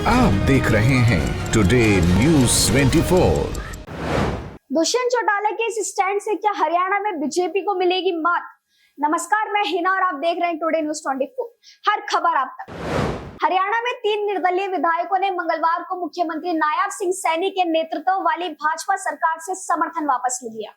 आप देख रहे हैं टुडे न्यूज़ 24। दुष्यंत चौटाला के इस स्टैंड से क्या हरियाणा में बीजेपी को मिलेगी मात? नमस्कार, मैं हिना और आप देख रहे हैं टुडे न्यूज़ 24। हर खबर आप तक। हरियाणा में 3 निर्दलीय विधायकों ने मंगलवार को मुख्यमंत्री नायब सिंह सैनी के नेतृत्व वाली भाजपा सरकार से समर्थन वापस ले लिया।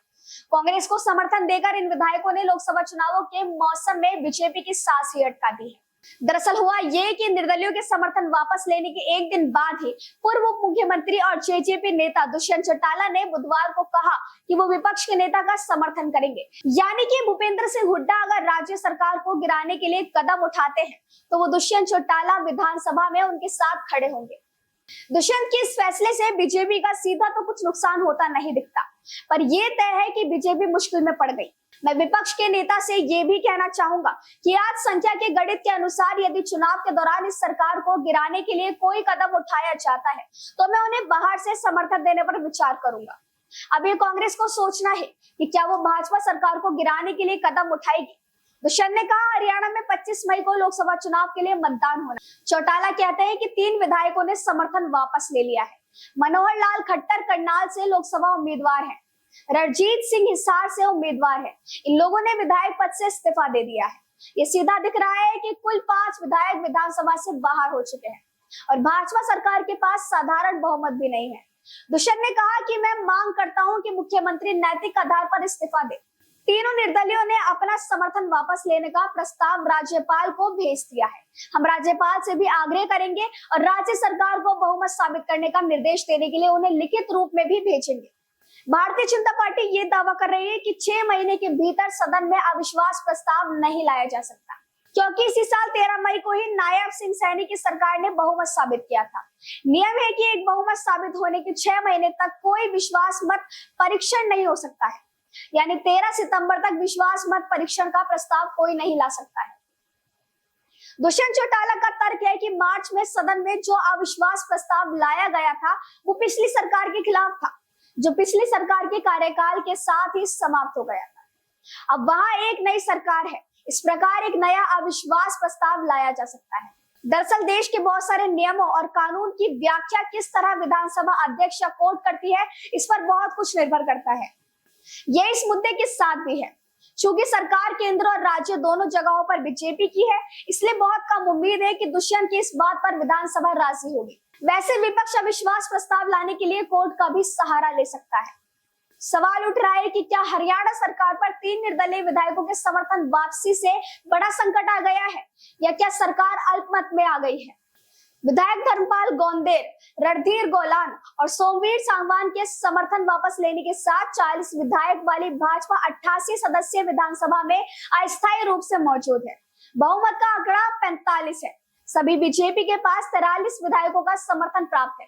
कांग्रेस को समर्थन देकर इन विधायकों ने लोकसभा चुनावों के मौसम में बीजेपी की सांस ही अटका दी है। दरअसल हुआ ये कि निर्दलियों के समर्थन वापस लेने के एक दिन बाद ही पूर्व उप मुख्यमंत्री और जेजेपी नेता दुष्यंत चौटाला ने बुधवार को कहा कि वो विपक्ष के नेता का समर्थन करेंगे। यानी कि भूपेंद्र सिंह हुड्डा अगर राज्य सरकार को गिराने के लिए कदम उठाते हैं तो वो दुष्यंत चौटाला विधानसभा में उनके साथ खड़े होंगे। दुष्यंत के इस फैसले से बीजेपी का सीधा तो कुछ नुकसान होता नहीं दिखता, पर यह तय है कि बीजेपी मुश्किल में पड़ गई। मैं विपक्ष के नेता से ये भी कहना चाहूंगा कि आज संख्या के गणित के अनुसार यदि चुनाव के दौरान इस सरकार को गिराने के लिए कोई कदम उठाया जाता है तो मैं उन्हें बाहर से समर्थन देने पर विचार करूंगा। अब ये कांग्रेस को सोचना है कि क्या वो भाजपा सरकार को गिराने के लिए कदम उठाएगी। दुष्यंत ने कहा, हरियाणा में 25 मई को लोकसभा चुनाव के लिए मतदान होना। चौटाला कहते हैं कि 3 विधायकों ने समर्थन वापस ले लिया है। मनोहर लाल खट्टर करनाल से लोकसभा उम्मीदवार हैं। रणजीत सिंह हिसार से उम्मीदवार है। इन लोगों ने विधायक पद से इस्तीफा दे दिया है। ये सीधा दिख रहा है कि कुल 5 विधायक विधानसभा से बाहर हो चुके हैं और भाजपा सरकार के पास साधारण बहुमत भी नहीं है। दुष्यंत ने कहा कि मैं मांग करता हूं कि मुख्यमंत्री नैतिक आधार पर इस्तीफा दे। तीनों निर्दलियों ने अपना समर्थन वापस लेने का प्रस्ताव राज्यपाल को भेज दिया है। हम राज्यपाल से भी आग्रह करेंगे और राज्य सरकार को बहुमत साबित करने का निर्देश देने के लिए उन्हें लिखित रूप में भी भेजेंगे। भारतीय जनता पार्टी ये दावा कर रही है कि 6 महीने के भीतर सदन में अविश्वास प्रस्ताव नहीं लाया जा सकता, क्योंकि इसी साल 13 मई को ही नायब सिंह सैनी की सरकार ने बहुमत साबित किया था। नियम है कि एक बहुमत साबित होने के 6 महीने तक कोई विश्वास मत परीक्षण नहीं हो सकता है, यानी 13 सितंबर तक विश्वास मत परीक्षण का प्रस्ताव कोई नहीं ला सकता है। दुष्यंत चौटाला का तर्क है कि मार्च में सदन में जो अविश्वास प्रस्ताव लाया गया था वो पिछली सरकार के खिलाफ था, जो पिछली सरकार के कार्यकाल के साथ ही समाप्त हो गया था। अब वहां एक नई सरकार है, इस प्रकार एक नया अविश्वास प्रस्ताव लाया जा सकता है। दरअसल देश के बहुत सारे नियमों और कानून की व्याख्या किस तरह विधानसभा अध्यक्ष या कोर्ट करती है, इस पर बहुत कुछ निर्भर करता है। यह इस मुद्दे के साथ भी है। चूंकि सरकार केंद्र और राज्य दोनों जगहों पर बीजेपी की है, इसलिए बहुत कम उम्मीद है कि दुष्यंत की इस बात पर विधानसभा राजी होगी। वैसे विपक्ष अविश्वास प्रस्ताव लाने के लिए कोर्ट का भी सहारा ले सकता है। सवाल उठ रहा है कि क्या हरियाणा सरकार पर 3 निर्दलीय विधायकों के समर्थन वापसी से बड़ा संकट आ गया है, या क्या सरकार अल्पमत में आ गई है। विधायक धर्मपाल गोंदेर, रणधीर गोलान और सोमवीर सांगवान के समर्थन वापस लेने के साथ 40 विधायक वाली भाजपा 88 सदस्यीय विधानसभा में अस्थायी रूप से मौजूद है। बहुमत का आंकड़ा 45 है। सभी बीजेपी के पास 43 विधायकों का समर्थन प्राप्त है,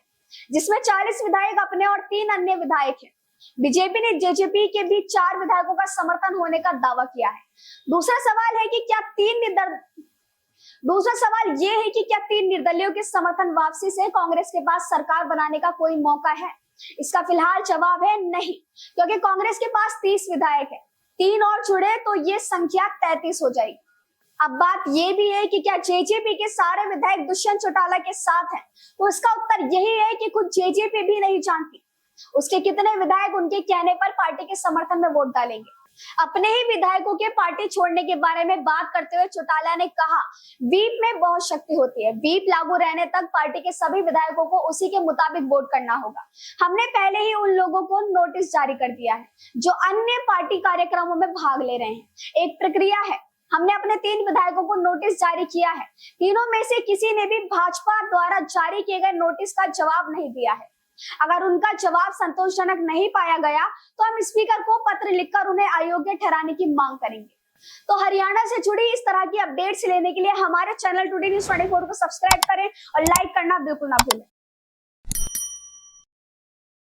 जिसमें 40 विधायक अपने और 3 अन्य विधायक हैं। बीजेपी ने जेजेपी के भी 4 विधायकों का समर्थन होने का दावा किया है। दूसरा सवाल ये है कि क्या 3 निर्दलियों के समर्थन वापसी से कांग्रेस के पास सरकार बनाने का कोई मौका है। इसका फिलहाल जवाब है नहीं, क्योंकि कांग्रेस के पास 30 विधायक है। 3 और जुड़े तो ये संख्या 33 हो जाएगी। अब बात ये भी है कि क्या जेजेपी के सारे विधायक दुष्यंत चौटाला के साथ हैं, तो इसका उत्तर यही है कि खुद जेजेपी भी नहीं जानती उसके कितने विधायक उनके कहने पर पार्टी के समर्थन में वोट डालेंगे। अपने ही विधायकों के पार्टी छोड़ने के बारे में बात करते हुए चौटाला ने कहा, व्हीप में बहुत शक्ति होती है। व्हीप लागू रहने तक पार्टी के सभी विधायकों को उसी के मुताबिक वोट करना होगा। हमने पहले ही उन लोगों को नोटिस जारी कर दिया है जो अन्य पार्टी कार्यक्रमों में भाग ले रहे हैं। एक प्रक्रिया है। हमने अपने 3 विधायकों को नोटिस जारी किया है। तीनों में से किसी ने भी भाजपा द्वारा जारी किए गए नोटिस का जवाब नहीं दिया है। अगर उनका जवाब संतोषजनक नहीं पाया गया तो हम स्पीकर को पत्र लिखकर उन्हें अयोग्य ठहराने की मांग करेंगे। तो हरियाणा से जुड़ी इस तरह की अपडेट्स लेने के लिए हमारे चैनल टुडे न्यूज़ 24 को सब्सक्राइब करें और लाइक करना बिल्कुल ना भूलें।